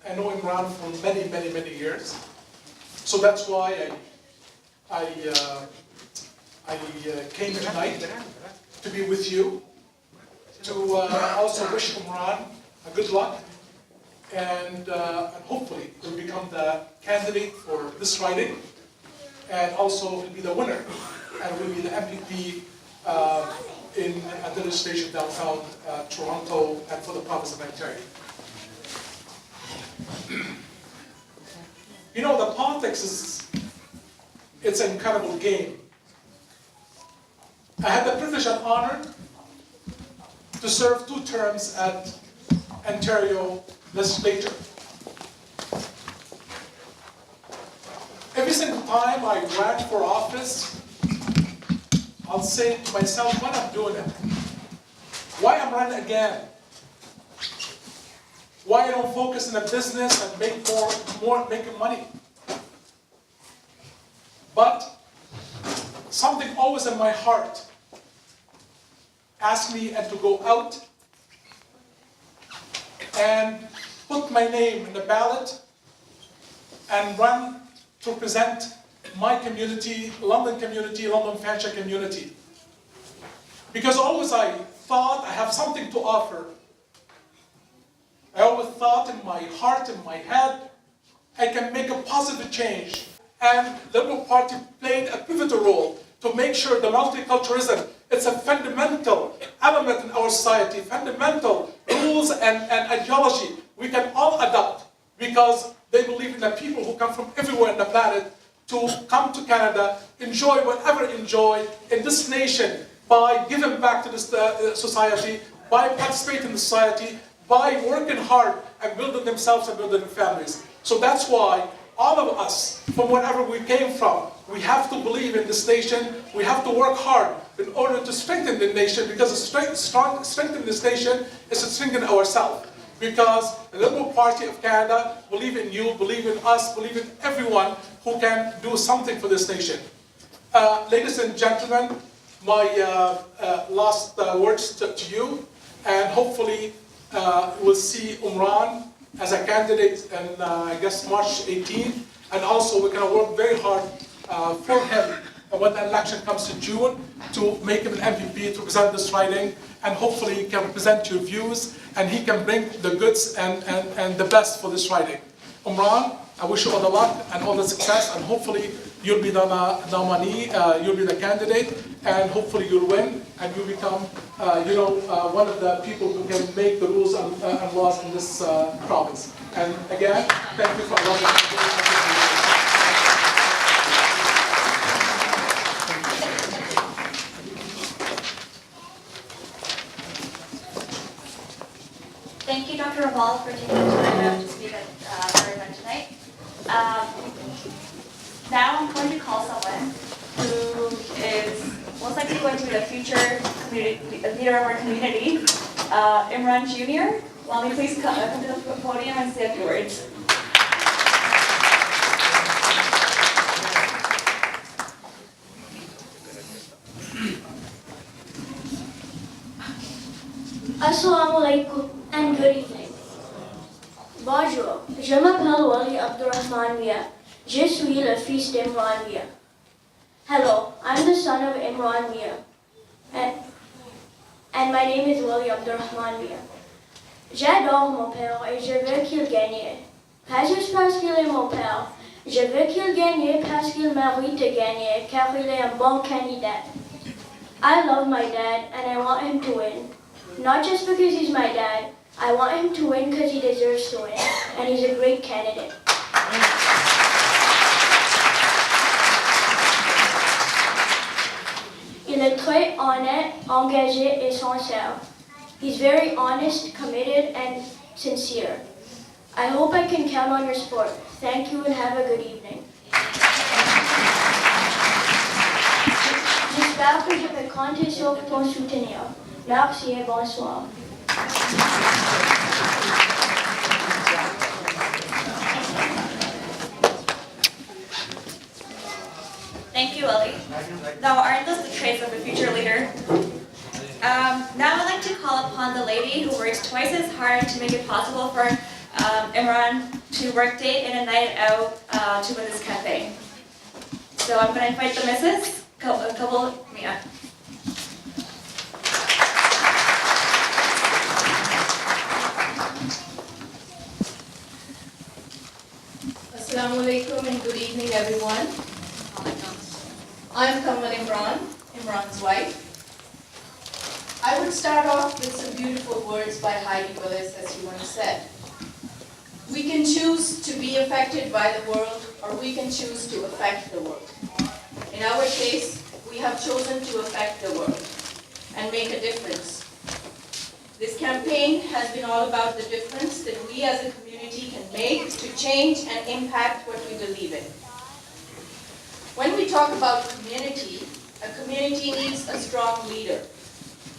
I know Imran for many, many, many years. So that's why I came tonight to be with you, to also wish Imran a good luck, and hopefully will become the candidate for this riding, and also will be the winner, and will be the MPP in the legislation downtown Toronto and for the province of Ontario. You know, the politics it's an incredible game. I had the privilege and honor to serve 2 terms at Ontario legislature. Every single time I ran for office, I'll say to myself, what I'm doing it? Why I'm running again? Why I don't focus in the business and make more making money? But something always in my heart asked me and to go out and put my name in the ballot and run to represent my community, London Fanshawe community. Because always I thought I have something to offer. I always thought in my heart, in my head, I can make a positive change. And the Liberal Party played a pivotal role to make sure the multiculturalism, it's a fundamental element in our society, fundamental rules and ideology we can all adopt, because they believe in the people who come from everywhere on the planet to come to Canada, enjoy whatever enjoy in this nation by giving back to this society, by participating in the society, by working hard and building themselves and building their families. So that's why all of us, from wherever we came from, we have to believe in this nation, we have to work hard in order to strengthen the nation, because strengthening this nation is to strengthen ourselves. Because the Liberal Party of Canada believe in you, believe in us, believe in everyone who can do something for this nation. Ladies and gentlemen, my last words to you, and hopefully we'll see Imran as a candidate in, I guess, March 18, and also we're going to work very hard for him when the election comes to June to make him an MPP to present this riding, and hopefully he can present your views and he can bring the goods and the best for this riding. Imran, I wish you all the luck and all the success, and hopefully you'll be the nominee, you'll be the candidate, and hopefully you'll win and you become one of the people who can make the rules and laws in this province. And again, thank you for allowing us to do. Thank you, Dr. Raval, for taking the time out to speak at our event tonight. Now I'm going to call someone who is most likely going to be the future leader of our community, Imran Jr. Will you please come to the podium and say a few words? Assalamu alaikum and good evening. Bonjour, je m'appelle Wali Abdurrahman Mia. Je suis le fils d'Imran Mia. Hello, I'm the son of Imran Mia. And my name is Wali Abdurrahman Mia. J'adore mon père et je veux qu'il gagne. Pas juste parce qu'il est mon père. Je veux qu'il gagne parce qu'il mérite de gagner, car il est un bon candidat. I love my dad and I want him to win. Not just because he's my dad, I want him to win because he deserves to win, and he's a great candidate. Il est très honnête, engagé et sincere. He's very honest, committed, and sincere. I hope I can count on your support. Thank you and have a good evening. J'espère que je peux compter sur ton soutenir. Merci et bonsoir. Thank you, Ellie. Now, aren't those the traits of a future leader? Now I'd like to call upon the lady who works twice as hard to make it possible for Imran to work day in and night out to win this campaign. So I'm going to invite the missus, couple, Mia. Assalamu alaikum and good evening, everyone. I'm Imran, Imran's wife. I would start off with some beautiful words by Heidi Willis, as she once said. We can choose to be affected by the world, or we can choose to affect the world. In our case, we have chosen to affect the world and make a difference. This campaign has been all about the difference that we as a community can make to change and impact what we believe in. When we talk about community, a community needs a strong leader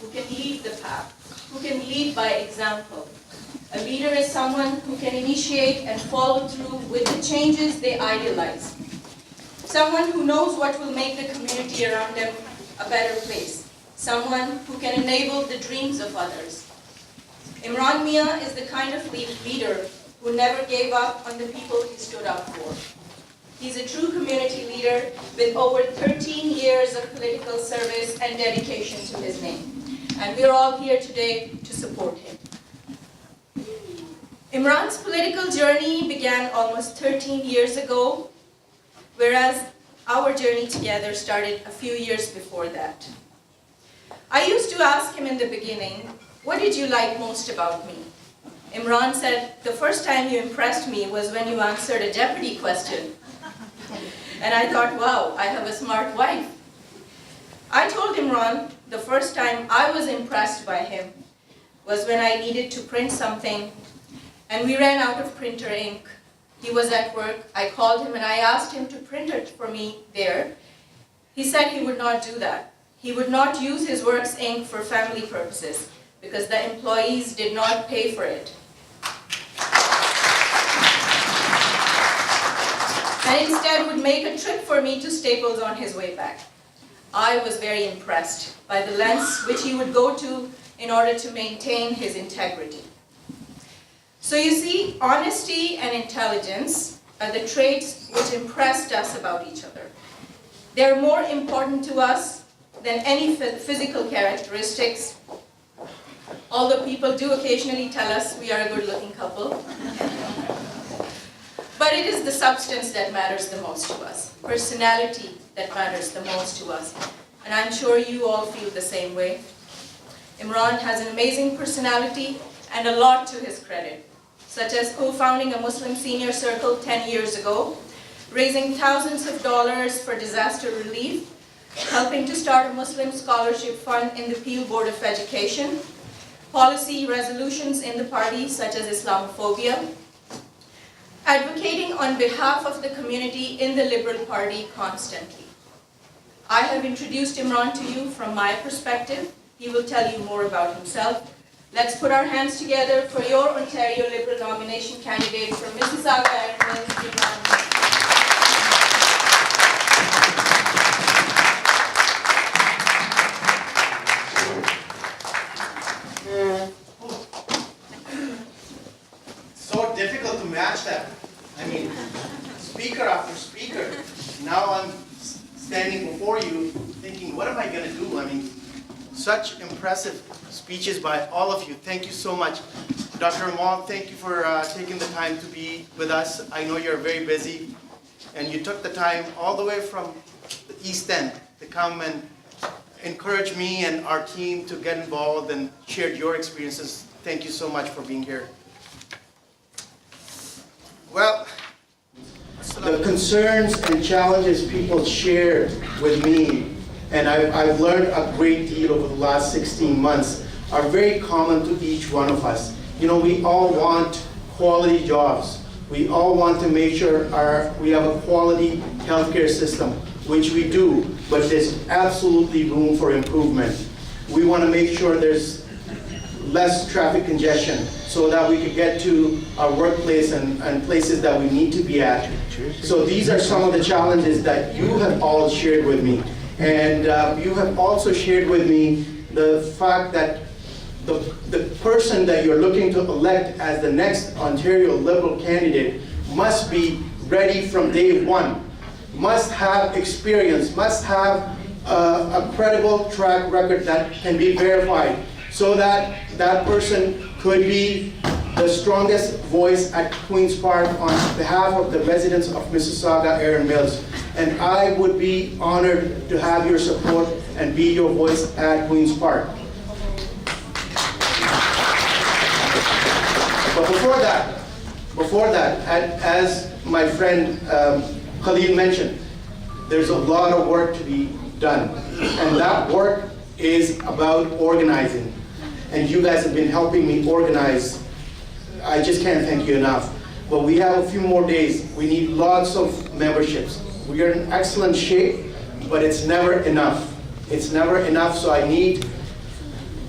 who can lead the path, who can lead by example. A leader is someone who can initiate and follow through with the changes they idealize. Someone who knows what will make the community around them a better place. Someone who can enable the dreams of others. Imran Mia is the kind of leader who never gave up on the people he stood up for. He's a true community leader with over 13 years of political service and dedication to his name. And we're all here today to support him. Imran's political journey began almost 13 years ago, whereas our journey together started a few years before that. I used to ask him in the beginning, what did you like most about me? Imran said, the first time you impressed me was when you answered a Jeopardy question. And I thought, wow, I have a smart wife. I told Imran the first time I was impressed by him was when I needed to print something and we ran out of printer ink. He was at work. I called him and I asked him to print it for me there. He said he would not do that. He would not use his work's ink for family purposes because the employees did not pay for it. And instead would make a trip for me to Staples on his way back. I was very impressed by the lengths which he would go to in order to maintain his integrity. So you see, honesty and intelligence are the traits which impressed us about each other. They're more important to us than any physical characteristics, although people do occasionally tell us we are a good-looking couple. But it is the substance that matters the most to us, personality that matters the most to us. And I'm sure you all feel the same way. Imran has an amazing personality and a lot to his credit, such as co-founding a Muslim senior circle 10 years ago, raising thousands of dollars for disaster relief, helping to start a Muslim scholarship fund in the Peel Board of Education, policy resolutions in the party such as Islamophobia, advocating on behalf of the community in the Liberal Party constantly. I have introduced Imran to you from my perspective. He will tell you more about himself. Let's put our hands together for your Ontario Liberal nomination candidate from Mississauga and Imran. So difficult to match that. I mean, speaker after speaker. Now I'm standing before you thinking, what am I going to do? I mean, such impressive speeches by all of you. Thank you so much. Dr. Imran, thank you for taking the time to be with us. I know you're very busy, and you took the time all the way from the East End to come and encourage me and our team to get involved and share your experiences. Thank you so much for being here. Well, the concerns and challenges people share with me, and I've learned a great deal over the last 16 months, are very common to each one of us. You know, we all want quality jobs. We all want to make sure we have a quality healthcare system, which we do, but there's absolutely room for improvement. We want to make sure there's less traffic congestion so that we could get to our workplace and places that we need to be at. So these are some of the challenges that you have all shared with me. And you have also shared with me the fact that the person that you're looking to elect as the next Ontario Liberal candidate must be ready from day one, must have experience, must have a credible track record that can be verified, so that that person could be the strongest voice at Queen's Park on behalf of the residents of Mississauga, Erin Mills. And I would be honored to have your support and be your voice at Queen's Park. But before that, as my friend Khalil mentioned, there's a lot of work to be done. And that work is about organizing. And you guys have been helping me organize. I just can't thank you enough. But we have a few more days. We need lots of memberships. We are in excellent shape, but it's never enough. It's never enough, so I need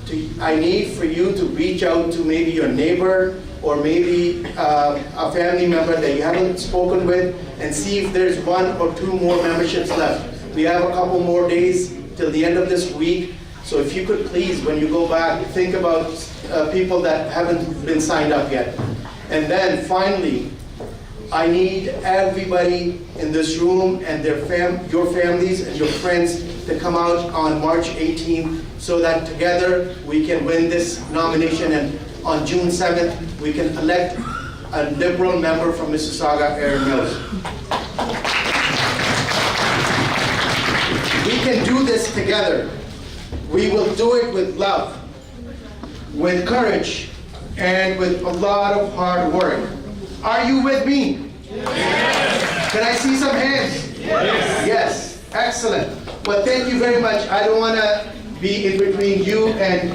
for you to reach out to maybe your neighbor or maybe a family member that you haven't spoken with and see if there's 1 or 2 more memberships left. We have a couple more days till the end of this week. So if you could please, when you go back, think about people that haven't been signed up yet. And then finally, I need everybody in this room and your families and your friends to come out on March 18th so that together we can win this nomination, and on June 7th we can elect a Liberal member from Mississauga, Erin Mills. We can do this together. We will do it with love, with courage, and with a lot of hard work. Are you with me? Yes. Can I see some hands? Yes. Yes. Excellent. Well, thank you very much. I don't want to be in between you and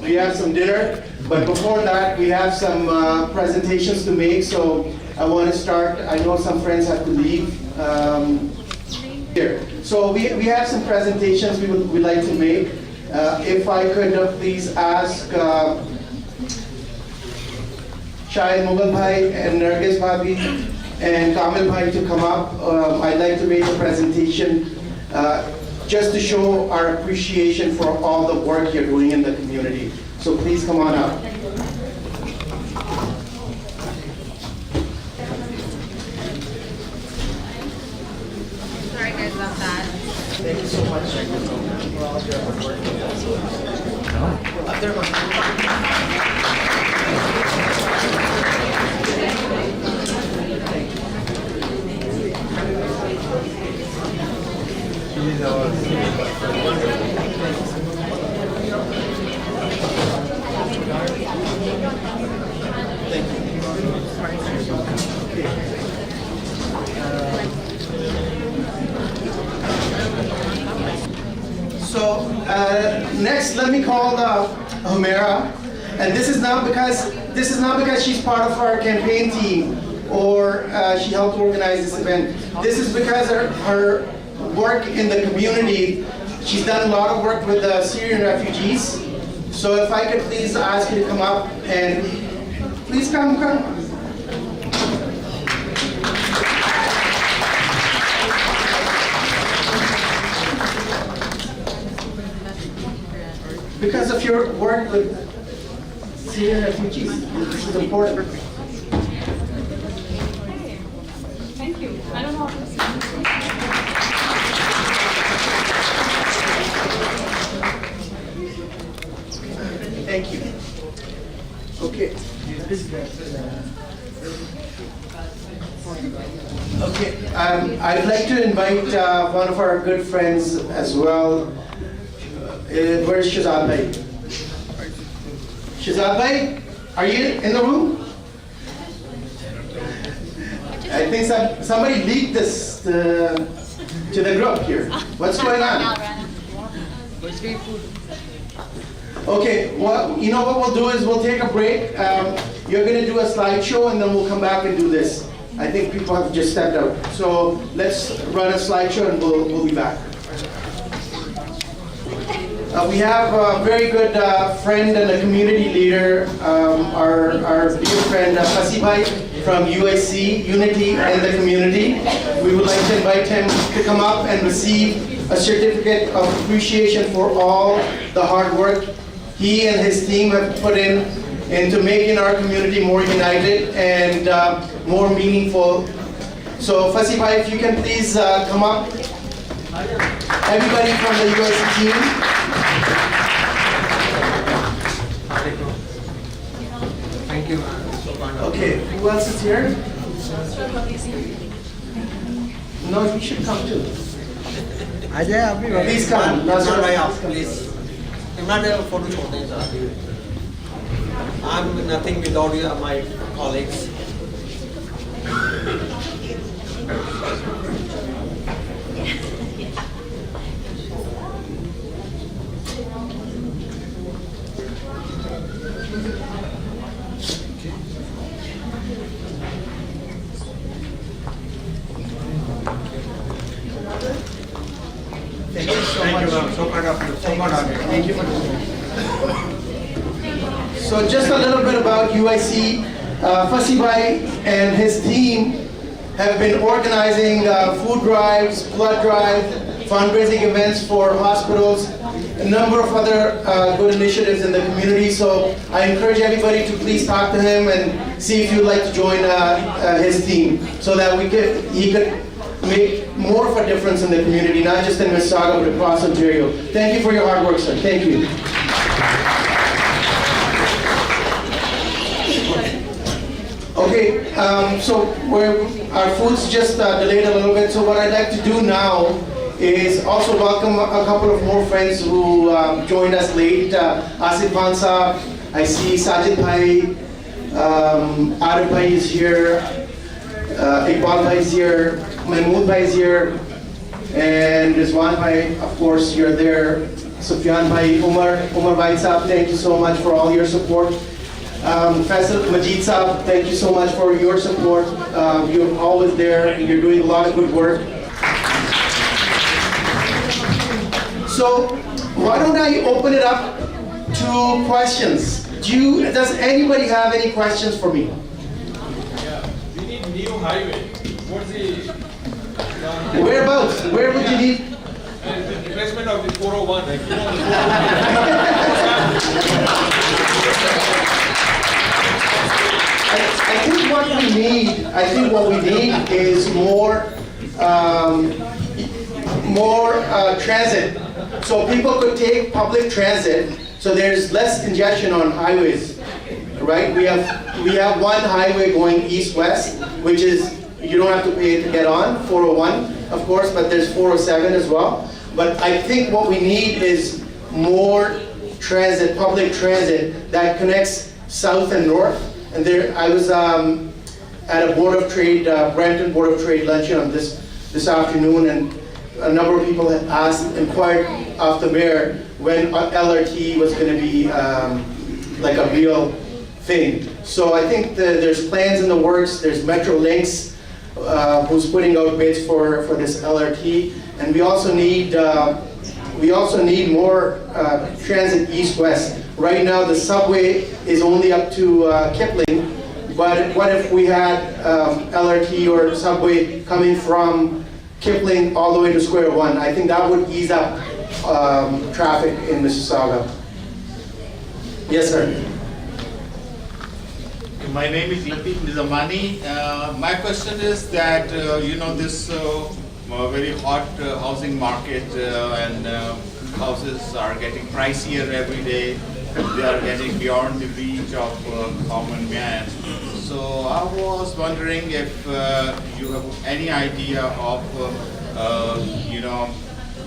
we have some dinner. But before that, we have some presentations to make. So I want to start. I know some friends have to leave here. So we have some presentations we'd like to make. If I could please ask Shahid Mughal Bhai and Nargis Bhabi and Kamil Bhai to come up. I'd like to make a presentation just to show our appreciation for all the work you're doing in the community. So please come on up. Sorry guys about that. Thank you so much for all your hard work. Up there, So next, let me call Humera, and this is not because she's part of our campaign team or she helped organize this event. This is because her work in the community. She's done a lot of work with the Syrian refugees. So if I could please ask you to come up and please come. Because of your work with Syrian refugees, this is important. Thank you. I don't know. Thank you. Okay. Okay. I'd like to invite one of our good friends as well. Where's Shazad Bhai? Shazad Bhai, are you in the room? I think somebody leaked this to the group here. What's going on? Okay, well, you know what we'll do is we'll take a break. You're going to do a slideshow and then we'll come back and do this. I think people have just stepped out. So let's run a slideshow and we'll be back. We have a very good friend and a community leader, our dear friend Fasi Bhai from USC, Unity and the Community. We would like to invite him to come up and receive a certificate of appreciation for all the hard work he and his team have put into making our community more united and more meaningful. So Fasi Bhai, if you can please come up. Everybody from the UIC team. Thank you. Okay, who else is here? No, you should come too. Please come. Imran bhai, please. Imran bhai, photo छोड़ते हैं sir. I'm nothing without you, my colleagues. Thank you so much. So proud of you. So proud of you. Thank you for this. So just a little bit about UIC. Fasi Bhai and his team have been organizing food drives, blood drive, fundraising events for hospitals, a number of other good initiatives in the community. So I encourage everybody to please talk to him and see if you'd like to join his team so that he could make more of a difference in the community, not just in Mississauga, but across Ontario. Thank you for your hard work, sir. Thank you. Okay, so our food's just delayed a little bit, so what I'd like to do now is also welcome a couple of more friends who joined us late. Asif Pansa, I see Sajid Bhai, Arif Bhai is here, Iqbal Bhai is here, Mahmood Bhai is here, and Rizwan Bhai, of course, you're there. Sufyan Bhai, Umar Bhai Saab, thank you so much for all your support. Faisal Majid Saab, thank you so much for your support. You're always there, you're doing a lot of good work. So, why don't I open it up to questions? Does anybody have any questions for me? Yeah, we need new highway. What's the Whereabouts? Where would you need? the replacement of the 401? Like, you know, the 401. I think what we need is more transit. So people could take public transit, so there's less congestion on highways, right? We have one highway going east-west, which is, you don't have to pay to get on, 401, of course, but there's 407 as well. But I think what we need is more transit, public transit, that connects south and north. And there, I was at a Board of Trade, Brampton Board of Trade luncheon this afternoon, and a number of people had inquired of the mayor when LRT was going to be like a real thing. So I think there's plans in the works. There's Metrolinx who's putting out bids for this LRT, and we also need more transit east-west. Right now, the subway is only up to Kipling, but what if we had LRT or subway coming from Kipling all the way to Square One? I think that would ease up traffic in Mississauga. Yes, sir. My name is Latif Nizamani. My question is that, this very hot housing market and houses are getting pricier every day. They are getting beyond the reach of common man. So I was wondering if you have any idea of,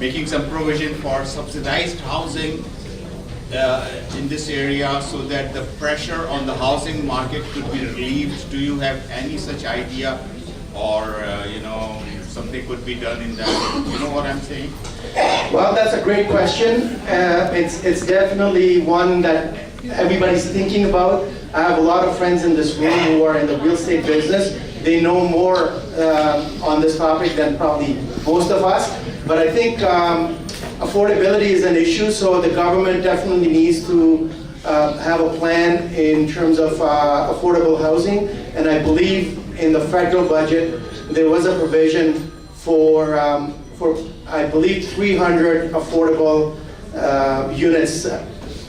making some provision for subsidized housing in this area so that the pressure on the housing market could be relieved. Do you have any such idea, or something could be done in that? You know what I'm saying? Well, that's a great question. It's definitely one that everybody's thinking about. I have a lot of friends in this room who are in the real estate business. They know more on this topic than probably most of us. But I think affordability is an issue, so the government definitely needs to have a plan in terms of affordable housing. And I believe in the federal budget, there was a provision for I believe 300 affordable units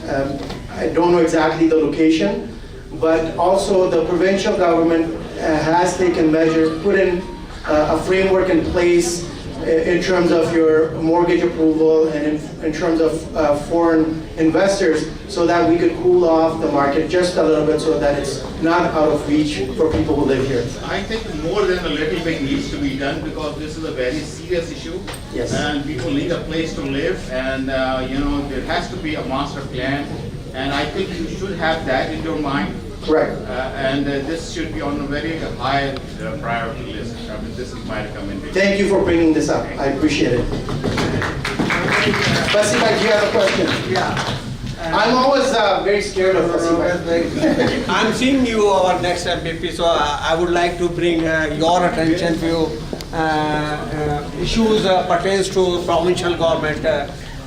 I don't know exactly the location, but also the provincial government has taken measures, put in a framework in place in terms of your mortgage approval and in terms of foreign investors, so that we could cool off the market just a little bit so that it's not out of reach for people who live here. I think more than a little bit needs to be done, because this is a very serious issue. Yes. And people need a place to live, and there has to be a master plan, and I think you should have that in your mind. Correct. And this should be on a very high priority list. I mean, this is my recommendation. Thank you for bringing this up. I appreciate it. Fasiba, do you have a question? Yeah. I'm always very scared of Fasiba. I'm seeing you our next MPP, so I would like to bring your attention to issues pertains to provincial government.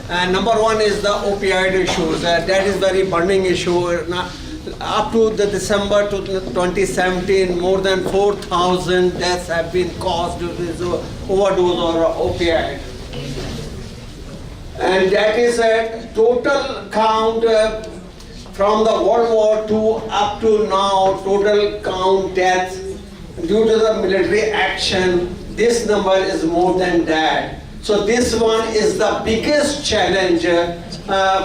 And number one is the opioid issues. That is very burning issue. Up to the December 2017, more than 4,000 deaths have been caused due to this overdose or opioid. And that is a total count from the World War II up to now, total count deaths due to the military action. This number is more than that. So this one is the biggest challenge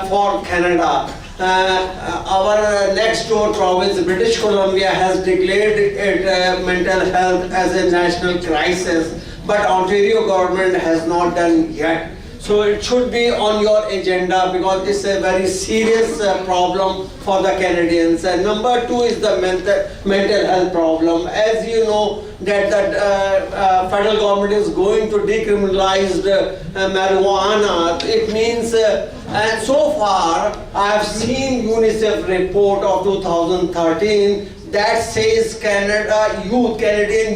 for Canada. Our next door province, British Columbia, has declared it mental health as a national crisis, but Ontario government has not done yet. So it should be on your agenda, because it's a very serious problem for the Canadians. And number two is the mental health problem. As you know, that the federal government is going to decriminalize marijuana. It means, and so far, I have seen UNICEF report of 2013 that says Canadian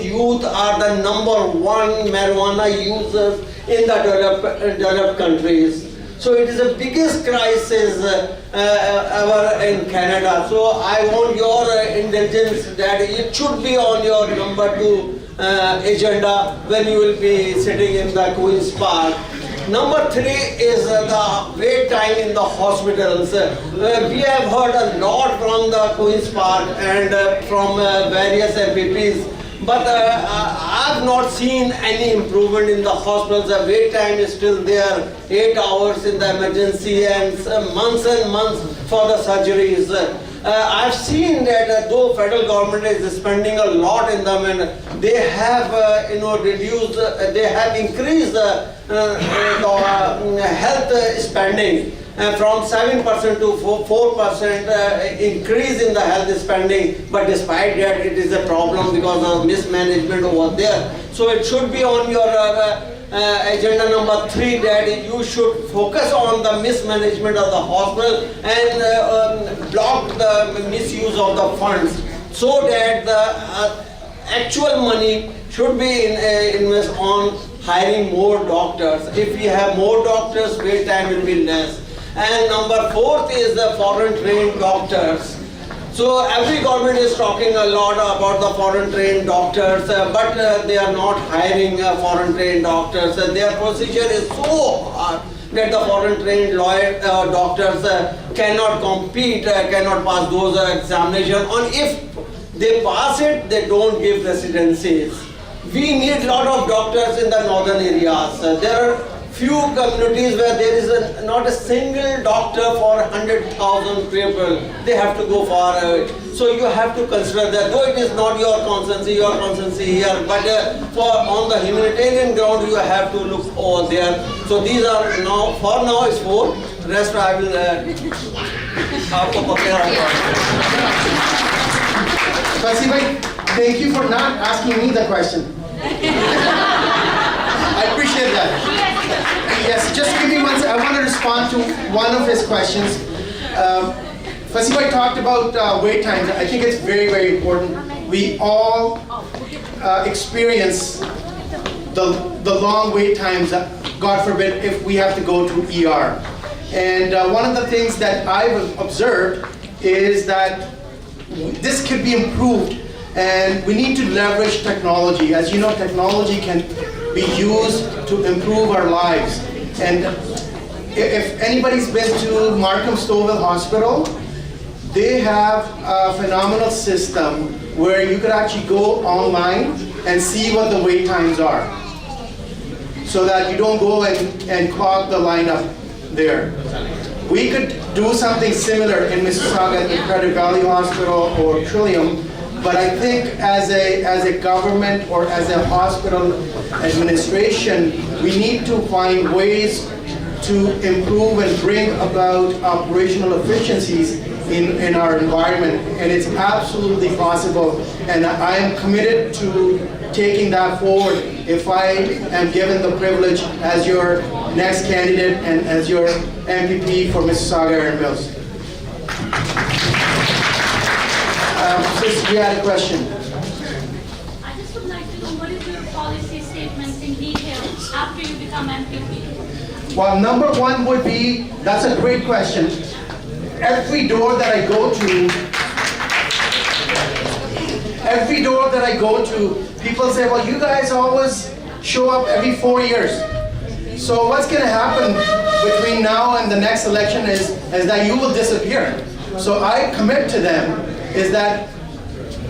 youth are the #1 marijuana users in the developed countries. So it is the biggest crisis ever in Canada. So I want your indulgence that it should be on your #2 agenda when you will be sitting in the Queen's Park. Number three is the wait time in the hospitals. We have heard a lot from the Queen's Park and from various MPPs, but I've not seen any improvement in the hospitals. The wait time is still there, 8 hours in the emergency and months for the surgeries. I've seen that though federal government is spending a lot in them, and they have reduced, they have increased the health spending from 7% to 4% increase in the health spending, but despite that it is a problem because of mismanagement over there. So it should be on your agenda number 3 that you should focus on the mismanagement of the hospital and block the misuse of the funds, so that the actual money should be invested on hiring more doctors. If we have more doctors, wait time will be less. And number 4 is the foreign trained doctors. So every government is talking a lot about the foreign trained doctors, but they are not hiring foreign trained doctors. Their procedure is so hard that the foreign trained doctors cannot compete, cannot pass those examinations. And if they pass it, they don't give residencies. We need a lot of doctors in the northern areas. There are few communities where there is not a single doctor for 100,000 people. They have to go far away. So you have to consider that, though it is not your constancy here, but on the humanitarian ground you have to look over there. So these are now, for now it's 4. Rest I will Thank you for not asking me the question. I appreciate that. Yes, just give me 1 second. I want to respond to one of his questions. Fasibai talked about wait times. I think it's very, very important. We all experience the long wait times, God forbid, if we have to go to ER. And one of the things that I've observed is that this could be improved, and we need to leverage technology. As you know, technology can be used to improve our lives. And if anybody's been to Markham Stouffville Hospital, they have a phenomenal system where you could actually go online and see what the wait times are, so that you don't go and clog the lineup there. We could do something similar in Mississauga at the Credit Valley Hospital or Trillium, but I think as a government or as a hospital administration, we need to find ways to improve and bring about operational efficiencies in our environment, and it's absolutely possible, and I am committed to taking that forward if I am given the privilege as your next candidate and as your MPP for Mississauga Erin Mills. Sister, you had a question. I just would like to know, what is your policy statements in detail after you become MPP? Well, number one would be, that's a great question. Every door that I go to, people say, well, you guys always show up every 4 years. So what's going to happen between now and the next election is that you will disappear. So I commit to them is that,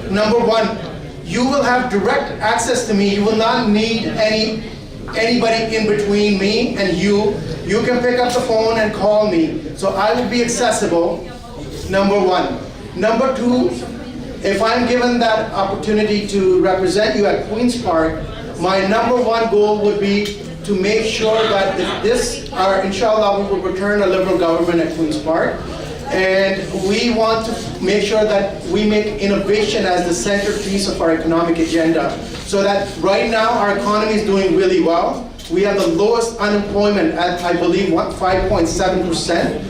number one, you will have direct access to me. You will not need anybody in between me and you. You can pick up the phone and call me. So I will be accessible, number one. Number two, if I'm given that opportunity to represent you at Queen's Park, my number one goal would be to make sure that inshallah, we will return a Liberal government at Queen's Park. And we want to make sure that we make innovation as the centerpiece of our economic agenda. So that right now our economy is doing really well. We have the lowest unemployment at, I believe, 5.7%.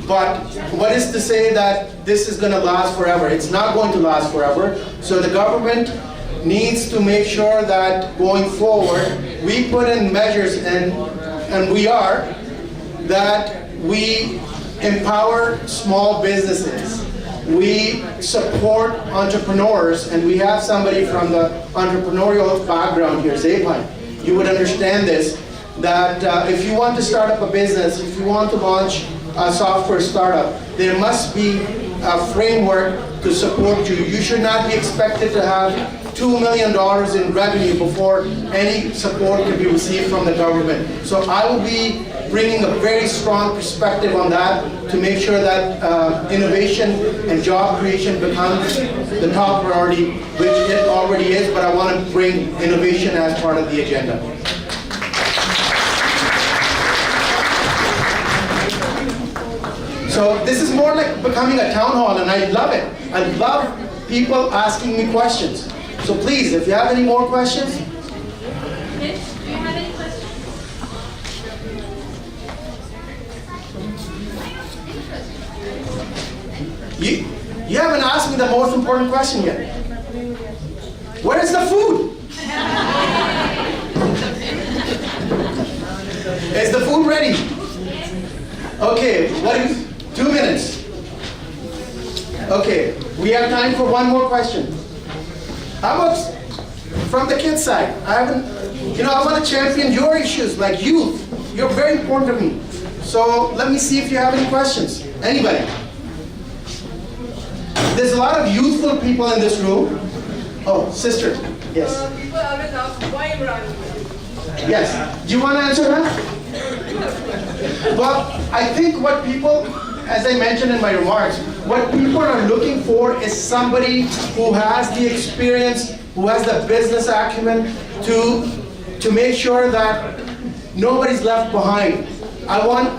But what is to say that this is going to last forever? It's not going to last forever. So the government needs to make sure that going forward, we put in measures, and we are, that we empower small businesses. We support entrepreneurs, and we have somebody from the entrepreneurial background here, Zepan. You would understand this, that if you want to start up a business, if you want to launch a software startup, there must be a framework to support you. You should not be expected to have $2 million in revenue before any support can be received from the government. So I will be bringing a very strong perspective on that to make sure that innovation and job creation becomes the top priority, which it already is, but I want to bring innovation as part of the agenda. So this is more like becoming a town hall, and I love it. I love people asking me questions. So please, if you have any more questions. Mitch, do you have any questions? You haven't asked me the most important question yet. Where is the food? Is the food ready? Okay, 2 minutes. Okay, we have time for one more question. How about from the kids' side? I want to champion your issues, like youth. You're very important to me. So let me see if you have any questions. Anybody? There's a lot of youthful people in this room. Oh, sister, yes. People always ask, why Imran? Yes. Do you want to answer that? Well, I think what people, as I mentioned in my remarks, what people are looking for is somebody who has the experience, who has the business acumen to make sure that nobody's left behind. I want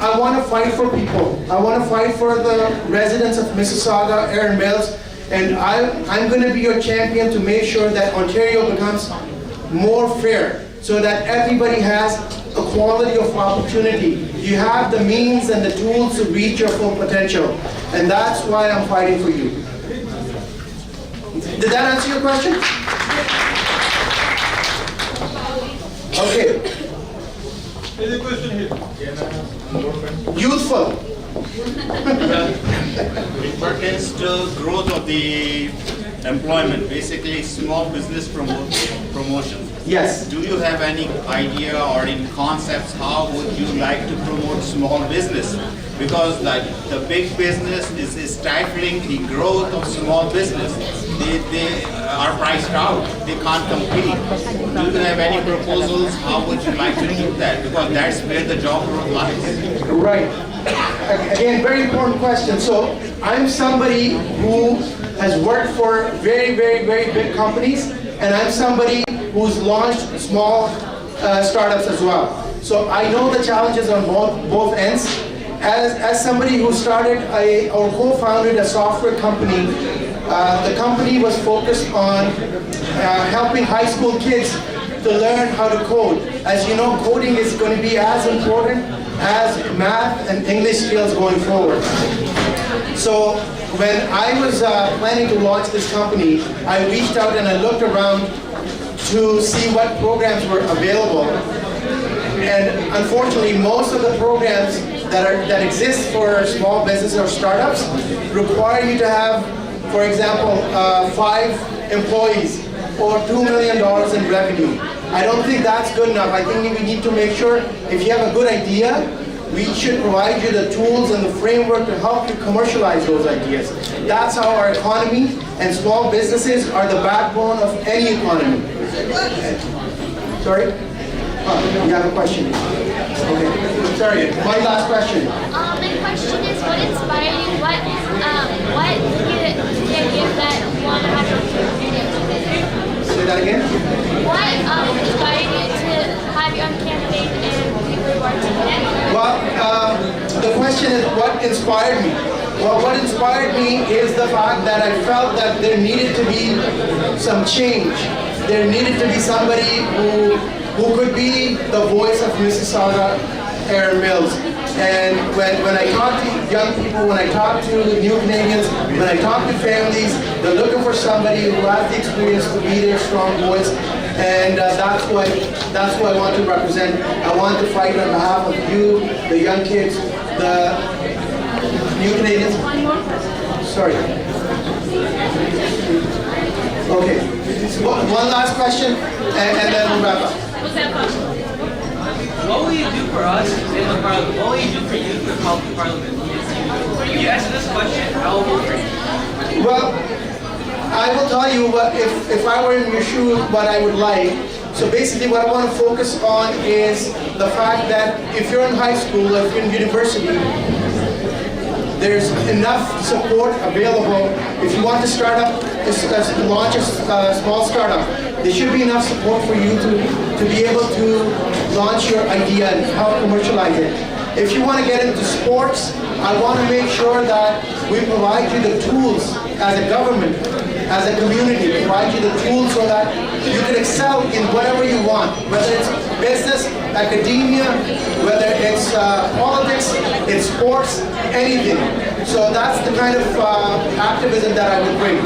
to fight for people. I want to fight for the residents of Mississauga, Erin Mills, and I'm going to be your champion to make sure that Ontario becomes more fair, so that everybody has equality of opportunity. You have the means and the tools to reach your full potential, and that's why I'm fighting for you. Did that answer your question? Okay. There's a question here. Youthful. It pertains to growth of the employment, basically small business promotion. Yes. Do you have any idea or in concepts how would you like to promote small business? Because like the big business is stifling the growth of small business. They are priced out. They can't compete. Do you have any proposals? How would you like to do that? Because that's where the job growth lies. Right. Again, very important question. So I'm somebody who has worked for very, very, very big companies, and I'm somebody who's launched small startups as well. So I know the challenges on both ends. As somebody who started or co-founded a software company, the company was focused on helping high school kids to learn how to code. As you know, coding is going to be as important as math and English skills going forward. So when I was planning to launch this company, I reached out and I looked around to see what programs were available. And unfortunately, most of the programs that exist for small businesses or startups require you to have, for example, 5 employees or $2 million in revenue. I don't think that's good enough. I think we need to make sure if you have a good idea, we should provide you the tools and the framework to help you commercialize those ideas. That's how our economy and small businesses are the backbone of any economy. Sorry? Oh, you have a question? Okay. Sorry, my last question. The question is, what inspired you? What did you give that you want to have your Say that again? What inspired you to have your own candidate and people who are taking Well, the question is what inspired me? Well, what inspired me is the fact that I felt that there needed to be some change. There needed to be somebody who could be the voice of Mississauga Air Mills. And when I talk to young people, when I talk to new Canadians, when I talk to families, they're looking for somebody who has the experience to be their strong voice. And that's what I want to represent. I want to fight on behalf of you, the young kids, the new Canadians. One more question. Sorry. Okay. One last question, and then we'll wrap up. What will you do for us in the parliament? What will you do for you in the parliament? If you answer this question, I will vote for you. Well, I will tell you what, if I were in your shoes, what I would like. So basically what I want to focus on is the fact that if you're in high school, if you're in university, there's enough support available. If you want to start up, launch a small startup, there should be enough support for you to be able to launch your idea and help commercialize it. If you want to get into sports, I want to make sure that we provide you the tools as a government, as a community, provide you the tools so that you can excel in whatever you want, whether it's business, academia, whether it's politics, it's sports, anything. So that's the kind of activism that I would bring.